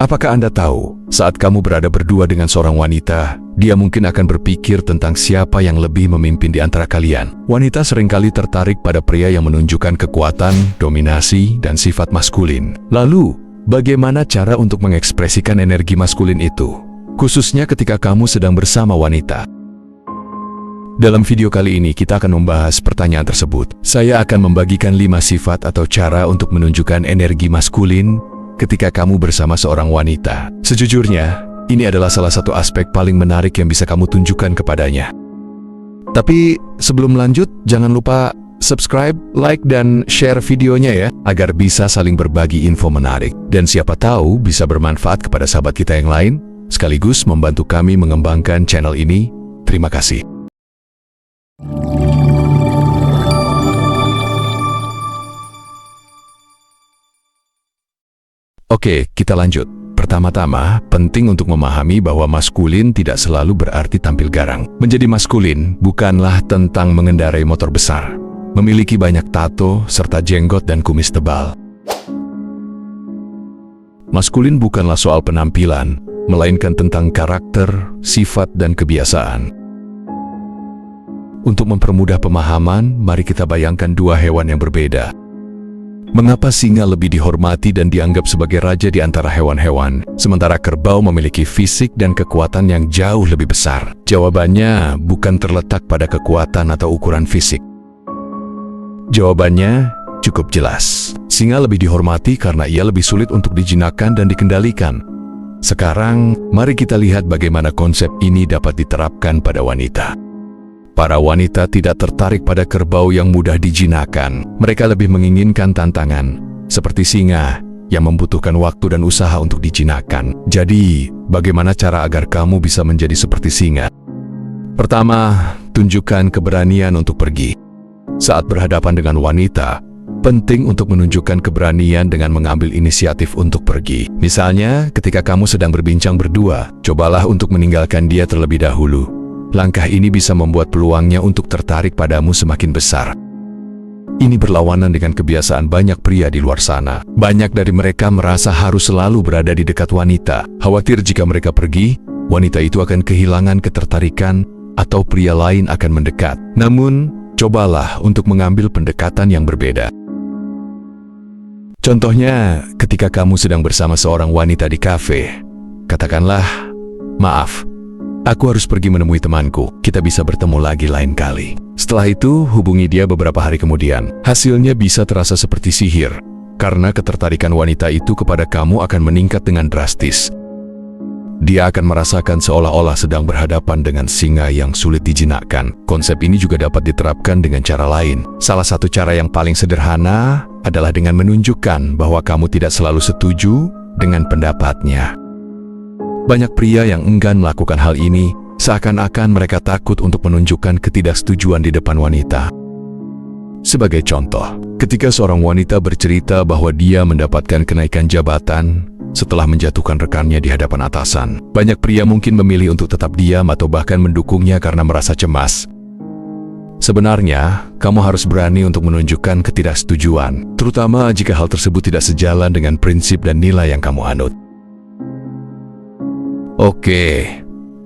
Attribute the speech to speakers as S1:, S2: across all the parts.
S1: Apakah Anda tahu, saat kamu berada berdua dengan seorang wanita, dia mungkin akan berpikir tentang siapa yang lebih memimpin di antara kalian. Wanita seringkali tertarik pada pria yang menunjukkan kekuatan, dominasi, dan sifat maskulin. Lalu, bagaimana cara untuk mengekspresikan energi maskulin itu? Khususnya ketika kamu sedang bersama wanita. Dalam video kali ini kita akan membahas pertanyaan tersebut. Saya akan membagikan 5 sifat atau cara untuk menunjukkan energi maskulin ketika kamu bersama seorang wanita. Sejujurnya, ini adalah salah satu aspek paling menarik yang bisa kamu tunjukkan kepadanya. Tapi sebelum lanjut, jangan lupa subscribe, like, dan share videonya ya, agar bisa saling berbagi info menarik. Dan siapa tahu bisa bermanfaat kepada sahabat kita yang lain, sekaligus membantu kami mengembangkan channel ini. Terima kasih. Oke, kita lanjut. Pertama-tama, penting untuk memahami bahwa maskulin tidak selalu berarti tampil garang. Menjadi maskulin bukanlah tentang mengendarai motor besar, memiliki banyak tato, serta jenggot dan kumis tebal. Maskulin bukanlah soal penampilan, melainkan tentang karakter, sifat, dan kebiasaan. Untuk mempermudah pemahaman, mari kita bayangkan dua hewan yang berbeda. Mengapa singa lebih dihormati dan dianggap sebagai raja di antara hewan-hewan, sementara kerbau memiliki fisik dan kekuatan yang jauh lebih besar? Jawabannya bukan terletak pada kekuatan atau ukuran fisik. Jawabannya cukup jelas. Singa lebih dihormati karena ia lebih sulit untuk dijinakkan dan dikendalikan. Sekarang, mari kita lihat bagaimana konsep ini dapat diterapkan pada wanita. Para wanita tidak tertarik pada kerbau yang mudah dijinakkan. Mereka lebih menginginkan tantangan, seperti singa yang membutuhkan waktu dan usaha untuk dijinakkan. Jadi, bagaimana cara agar kamu bisa menjadi seperti singa? Pertama, tunjukkan keberanian untuk pergi. Saat berhadapan dengan wanita, penting untuk menunjukkan keberanian dengan mengambil inisiatif untuk pergi. Misalnya, ketika kamu sedang berbincang berdua, cobalah untuk meninggalkan dia terlebih dahulu. Langkah ini bisa membuat peluangnya untuk tertarik padamu semakin besar. Ini berlawanan dengan kebiasaan banyak pria di luar sana. Banyak dari mereka merasa harus selalu berada di dekat wanita. Khawatir jika mereka pergi, wanita itu akan kehilangan ketertarikan atau pria lain akan mendekat. Namun, cobalah untuk mengambil pendekatan yang berbeda. Contohnya, ketika kamu sedang bersama seorang wanita di kafe, katakanlah, "Maaf, aku harus pergi menemui temanku. Kita bisa bertemu lagi lain kali." Setelah itu, hubungi dia beberapa hari kemudian. Hasilnya bisa terasa seperti sihir, karena ketertarikan wanita itu kepada kamu akan meningkat dengan drastis. Dia akan merasakan seolah-olah sedang berhadapan dengan singa yang sulit dijinakkan. Konsep ini juga dapat diterapkan dengan cara lain. Salah satu cara yang paling sederhana adalah dengan menunjukkan bahwa kamu tidak selalu setuju dengan pendapatnya. Banyak pria yang enggan melakukan hal ini, seakan-akan mereka takut untuk menunjukkan ketidaksetujuan di depan wanita. Sebagai contoh, ketika seorang wanita bercerita bahwa dia mendapatkan kenaikan jabatan setelah menjatuhkan rekannya di hadapan atasan, banyak pria mungkin memilih untuk tetap diam atau bahkan mendukungnya karena merasa cemas. Sebenarnya, kamu harus berani untuk menunjukkan ketidaksetujuan, terutama jika hal tersebut tidak sejalan dengan prinsip dan nilai yang kamu anut. Oke,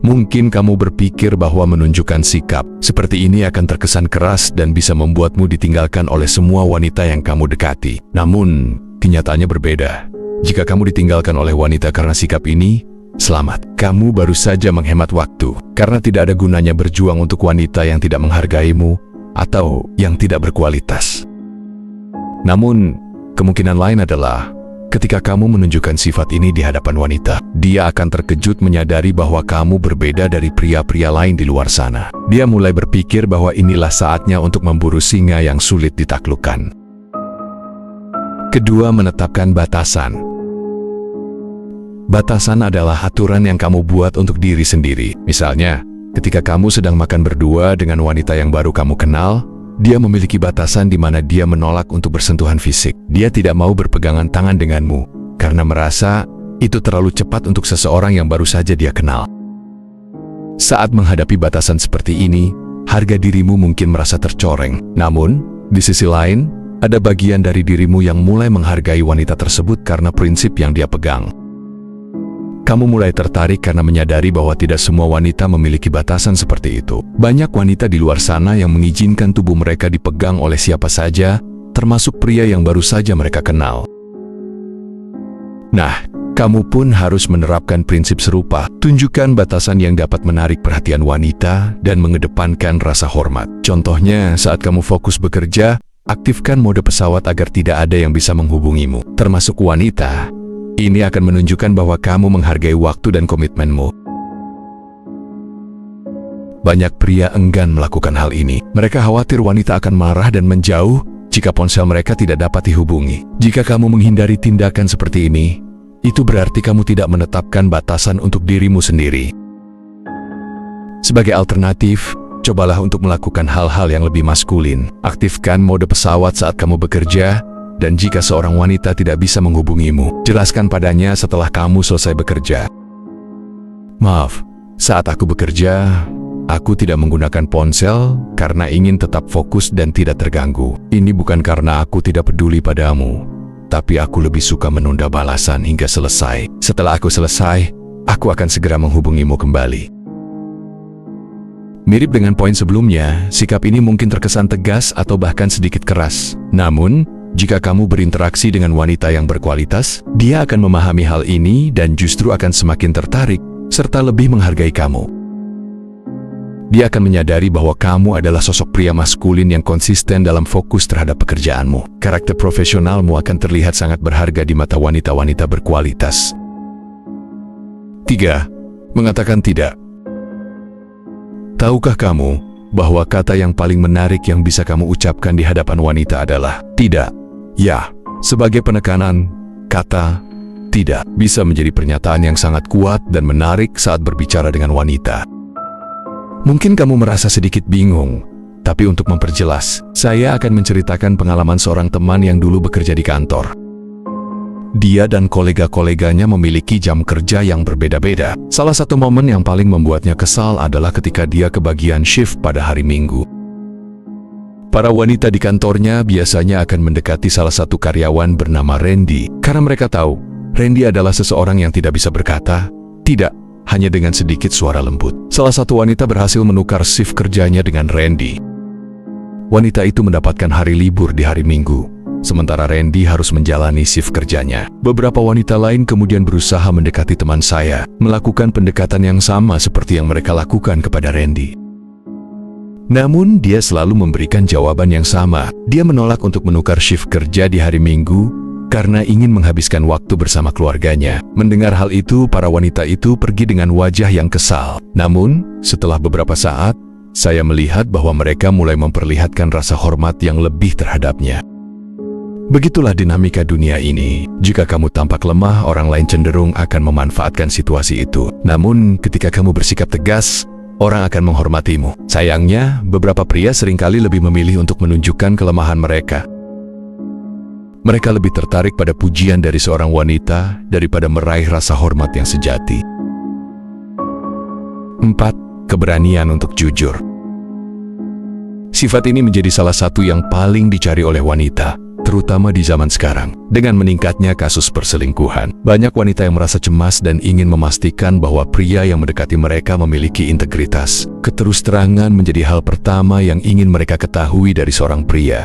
S1: mungkin kamu berpikir bahwa menunjukkan sikap seperti ini akan terkesan keras dan bisa membuatmu ditinggalkan oleh semua wanita yang kamu dekati. Namun, kenyataannya berbeda. Jika kamu ditinggalkan oleh wanita karena sikap ini, selamat. Kamu baru saja menghemat waktu, karena tidak ada gunanya berjuang untuk wanita yang tidak menghargaimu atau yang tidak berkualitas. Namun, kemungkinan lain adalah ketika kamu menunjukkan sifat ini di hadapan wanita, dia akan terkejut menyadari bahwa kamu berbeda dari pria-pria lain di luar sana. Dia mulai berpikir bahwa inilah saatnya untuk memburu singa yang sulit ditaklukkan. Kedua, menetapkan batasan. Batasan adalah aturan yang kamu buat untuk diri sendiri. Misalnya, ketika kamu sedang makan berdua dengan wanita yang baru kamu kenal, dia memiliki batasan di mana dia menolak untuk bersentuhan fisik. Dia tidak mau berpegangan tangan denganmu, karena merasa itu terlalu cepat untuk seseorang yang baru saja dia kenal. Saat menghadapi batasan seperti ini, harga dirimu mungkin merasa tercoreng. Namun, di sisi lain, ada bagian dari dirimu yang mulai menghargai wanita tersebut karena prinsip yang dia pegang. Kamu mulai tertarik karena menyadari bahwa tidak semua wanita memiliki batasan seperti itu. Banyak wanita di luar sana yang mengizinkan tubuh mereka dipegang oleh siapa saja, termasuk pria yang baru saja mereka kenal. Nah, kamu pun harus menerapkan prinsip serupa. Tunjukkan batasan yang dapat menarik perhatian wanita dan mengedepankan rasa hormat. Contohnya, saat kamu fokus bekerja, aktifkan mode pesawat agar tidak ada yang bisa menghubungimu, termasuk wanita. Ini akan menunjukkan bahwa kamu menghargai waktu dan komitmenmu. Banyak pria enggan melakukan hal ini. Mereka khawatir wanita akan marah dan menjauh jika ponsel mereka tidak dapat dihubungi. Jika kamu menghindari tindakan seperti ini, itu berarti kamu tidak menetapkan batasan untuk dirimu sendiri. Sebagai alternatif, cobalah untuk melakukan hal-hal yang lebih maskulin. Aktifkan mode pesawat saat kamu bekerja, dan jika seorang wanita tidak bisa menghubungimu, jelaskan padanya setelah kamu selesai bekerja. Maaf, saat aku bekerja, aku tidak menggunakan ponsel karena ingin tetap fokus dan tidak terganggu. Ini bukan karena aku tidak peduli padamu, tapi aku lebih suka menunda balasan hingga selesai. Setelah aku selesai, aku akan segera menghubungimu kembali. Mirip dengan poin sebelumnya, sikap ini mungkin terkesan tegas atau bahkan sedikit keras. Namun, jika kamu berinteraksi dengan wanita yang berkualitas, dia akan memahami hal ini dan justru akan semakin tertarik serta lebih menghargai kamu. Dia akan menyadari bahwa kamu adalah sosok pria maskulin yang konsisten dalam fokus terhadap pekerjaanmu. Karakter profesionalmu akan terlihat sangat berharga di mata wanita-wanita berkualitas. 3. Mengatakan tidak. Tahukah kamu bahwa kata yang paling menarik yang bisa kamu ucapkan di hadapan wanita adalah tidak? Ya, sebagai penekanan, kata tidak bisa menjadi pernyataan yang sangat kuat dan menarik saat berbicara dengan wanita. Mungkin kamu merasa sedikit bingung, tapi untuk memperjelas, saya akan menceritakan pengalaman seorang teman yang dulu bekerja di kantor. Dia dan kolega-koleganya memiliki jam kerja yang berbeda-beda. Salah satu momen yang paling membuatnya kesal adalah ketika dia kebagian shift pada hari Minggu. Para wanita di kantornya biasanya akan mendekati salah satu karyawan bernama Randy, karena mereka tahu Randy adalah seseorang yang tidak bisa berkata tidak hanya dengan sedikit suara lembut. Salah satu wanita berhasil menukar shift kerjanya dengan Randy. Wanita itu mendapatkan hari libur di hari Minggu, sementara Randy harus menjalani shift kerjanya. Beberapa wanita lain kemudian berusaha mendekati teman saya, melakukan pendekatan yang sama seperti yang mereka lakukan kepada Randy. Namun, dia selalu memberikan jawaban yang sama. Dia menolak untuk menukar shift kerja di hari Minggu karena ingin menghabiskan waktu bersama keluarganya. Mendengar hal itu, para wanita itu pergi dengan wajah yang kesal. Namun, setelah beberapa saat, saya melihat bahwa mereka mulai memperlihatkan rasa hormat yang lebih terhadapnya. Begitulah dinamika dunia ini. Jika kamu tampak lemah, orang lain cenderung akan memanfaatkan situasi itu. Namun, ketika kamu bersikap tegas, orang akan menghormatimu. Sayangnya, beberapa pria seringkali lebih memilih untuk menunjukkan kelemahan mereka. Mereka lebih tertarik pada pujian dari seorang wanita daripada meraih rasa hormat yang sejati. 4. Keberanian untuk jujur. Sifat ini menjadi salah satu yang paling dicari oleh wanita, terutama di zaman sekarang. Dengan meningkatnya kasus perselingkuhan, banyak wanita yang merasa cemas dan ingin memastikan bahwa pria yang mendekati mereka memiliki integritas. Keterus-terangan menjadi hal pertama yang ingin mereka ketahui dari seorang pria.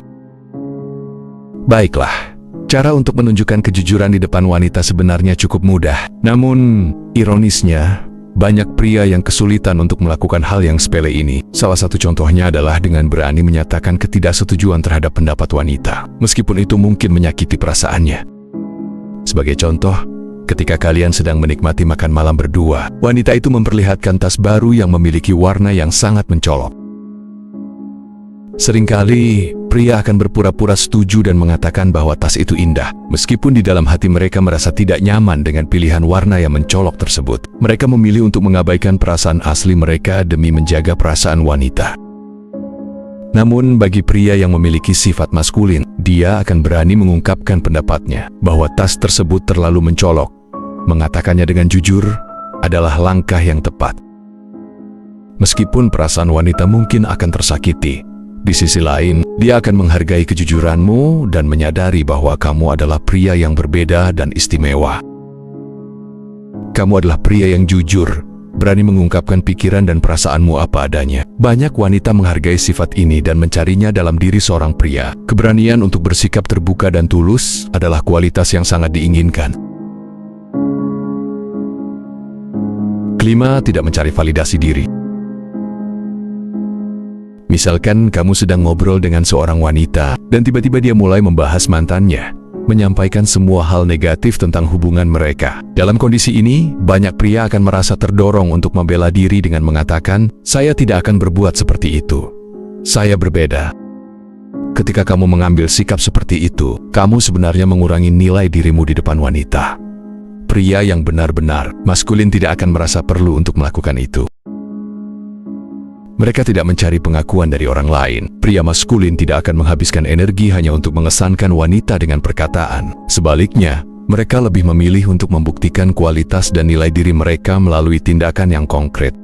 S1: Baiklah, cara untuk menunjukkan kejujuran di depan wanita sebenarnya cukup mudah. Namun, ironisnya, banyak pria yang kesulitan untuk melakukan hal yang sepele ini. Salah satu contohnya adalah dengan berani menyatakan ketidaksetujuan terhadap pendapat wanita, meskipun itu mungkin menyakiti perasaannya. Sebagai contoh, ketika kalian sedang menikmati makan malam berdua, wanita itu memperlihatkan tas baru yang memiliki warna yang sangat mencolok. Seringkali, pria akan berpura-pura setuju dan mengatakan bahwa tas itu indah, meskipun di dalam hati mereka merasa tidak nyaman dengan pilihan warna yang mencolok tersebut. Mereka memilih untuk mengabaikan perasaan asli mereka demi menjaga perasaan wanita. Namun, bagi pria yang memiliki sifat maskulin, dia akan berani mengungkapkan pendapatnya bahwa tas tersebut terlalu mencolok. Mengatakannya dengan jujur adalah langkah yang tepat. Meskipun perasaan wanita mungkin akan tersakiti, di sisi lain, dia akan menghargai kejujuranmu dan menyadari bahwa kamu adalah pria yang berbeda dan istimewa. Kamu adalah pria yang jujur, berani mengungkapkan pikiran dan perasaanmu apa adanya. Banyak wanita menghargai sifat ini dan mencarinya dalam diri seorang pria. Keberanian untuk bersikap terbuka dan tulus adalah kualitas yang sangat diinginkan. Kelima, tidak mencari validasi diri. Misalkan kamu sedang ngobrol dengan seorang wanita dan tiba-tiba dia mulai membahas mantannya, menyampaikan semua hal negatif tentang hubungan mereka. Dalam kondisi ini, banyak pria akan merasa terdorong untuk membela diri dengan mengatakan, "Saya tidak akan berbuat seperti itu. Saya berbeda." Ketika kamu mengambil sikap seperti itu, kamu sebenarnya mengurangi nilai dirimu di depan wanita. Pria yang benar-benar maskulin tidak akan merasa perlu untuk melakukan itu. Mereka tidak mencari pengakuan dari orang lain. Pria maskulin tidak akan menghabiskan energi hanya untuk mengesankan wanita dengan perkataan. Sebaliknya, mereka lebih memilih untuk membuktikan kualitas dan nilai diri mereka melalui tindakan yang konkret.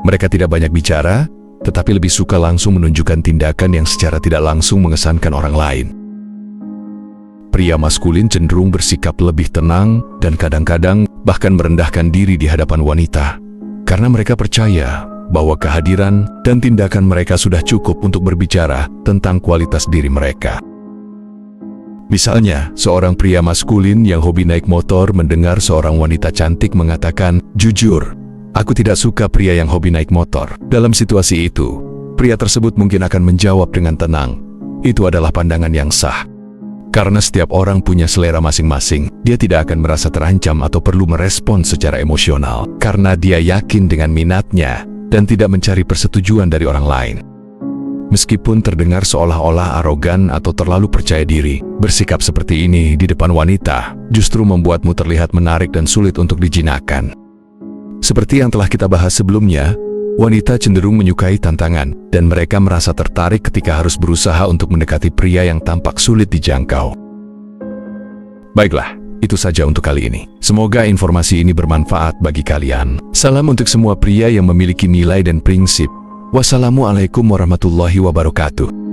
S1: Mereka tidak banyak bicara, tetapi lebih suka langsung menunjukkan tindakan yang secara tidak langsung mengesankan orang lain. Pria maskulin cenderung bersikap lebih tenang dan kadang-kadang bahkan merendahkan diri di hadapan wanita, karena mereka percaya bahwa kehadiran dan tindakan mereka sudah cukup untuk berbicara tentang kualitas diri mereka. Misalnya, seorang pria maskulin yang hobi naik motor mendengar seorang wanita cantik mengatakan, "Jujur, aku tidak suka pria yang hobi naik motor." Dalam situasi itu, pria tersebut mungkin akan menjawab dengan tenang, "Itu adalah pandangan yang sah." Karena setiap orang punya selera masing-masing, dia tidak akan merasa terancam atau perlu merespon secara emosional, karena dia yakin dengan minatnya dan tidak mencari persetujuan dari orang lain. Meskipun terdengar seolah-olah arogan atau terlalu percaya diri, bersikap seperti ini di depan wanita justru membuatmu terlihat menarik dan sulit untuk dijinakkan. Seperti yang telah kita bahas sebelumnya, wanita cenderung menyukai tantangan, dan mereka merasa tertarik ketika harus berusaha untuk mendekati pria yang tampak sulit dijangkau. Baiklah, itu saja untuk kali ini. Semoga informasi ini bermanfaat bagi kalian. Salam untuk semua pria yang memiliki nilai dan prinsip. Wassalamualaikum warahmatullahi wabarakatuh.